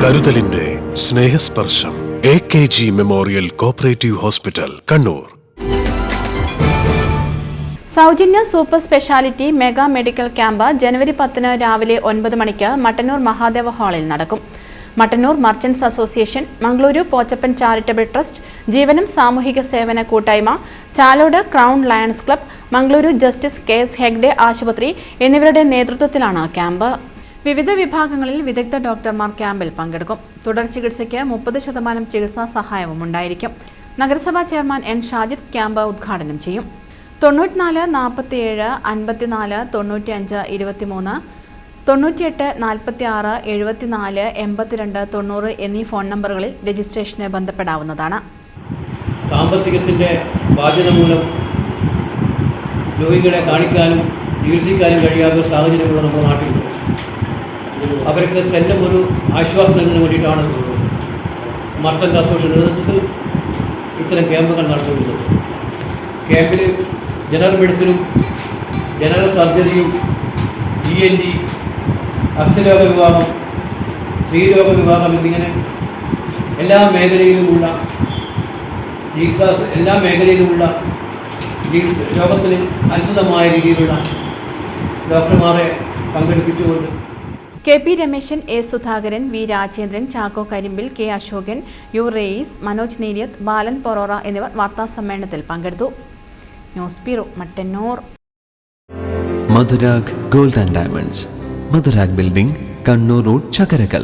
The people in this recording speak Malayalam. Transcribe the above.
കരുതലിന്റെ സ്നേഹസ്പർശം AKG memorial cooperative hospital Kannur. സൗജന്യ super speciality mega medical camp ജനുവരി 10 രാവിലെ 9 മണിക്ക് മട്ടന്നൂർ മഹാദേവ ഹാളിൽ നടക്കും. Mattannur merchants association, Mangaluru Pochappan charitable trust, Jeevanam സാമൂഹിക സേവന കൂട്ടായ്മ, Chalode crown lions club, Mangaluru justice KS Hegde ആശുപത്രി എന്നിവരുടെ നേതൃത്വത്തിലാണ് ക്യാമ്പ്. വിവിധ വിഭാഗങ്ങളിൽ വിദഗ്ധ ഡോക്ടർമാർ ക്യാമ്പിൽ പങ്കെടുക്കും. തുടർ ചികിത്സയ്ക്ക് 30% ചികിത്സാ സഹായവും ഉണ്ടായിരിക്കും. നഗരസഭാ ചെയർമാൻ N ഷാജിദ് ക്യാമ്പ് ഉദ്ഘാടനം ചെയ്യും. 94 47 54 95 23 98 46 74 82 90 എന്നീ ഫോൺ നമ്പറുകളിൽ രജിസ്ട്രേഷന് ബന്ധപ്പെടാവുന്നതാണ്. സാമ്പത്തികത്തിൻ്റെ ബാധ്യത മൂലം രോഗികളെ കാണിക്കാനും ചികിത്സിക്കാനും കഴിയാത്ത സാഹചര്യമുള്ള നമ്മുടെ നാട്ടിലുണ്ട്. അവർക്ക് തന്നെ ഒരു ആശ്വാസം നൽകുന്നതിന് വേണ്ടിയിട്ടാണ് മർച്ചൻ്റ് അസോസിയേഷൻ നേതൃത്വത്തിൽ ഇത്തരം ക്യാമ്പുകൾ നടത്തുന്നത്. ക്യാമ്പിൽ ജനറൽ മെഡിസിനും ജനറൽ സർജറിയും ENT, അസ്ഥിരോഗ വിഭാഗം, സ്ത്രീരോഗ വിഭാഗം എന്നിങ്ങനെ എല്ലാ മേഖലയിലുമുള്ള രോഗത്തിന് അനുസൃതമായ രീതിയിലുള്ള ഡോക്ടർമാരെ പങ്കെടുപ്പിച്ചുകൊണ്ട് KP Rameshan, A Sudhakaran, V Rajendran, Chacko Karimpil, K Ashokan, U Rais, Manoj Neeryath, Balan Porora എന്നിവർ വാർത്താസമ്മേളനത്തിൽ പങ്കെടുത്തു. News bureau, Mattannur. Madhurag gold and diamonds, Madhurag building, Kannur road, Chakkarakal.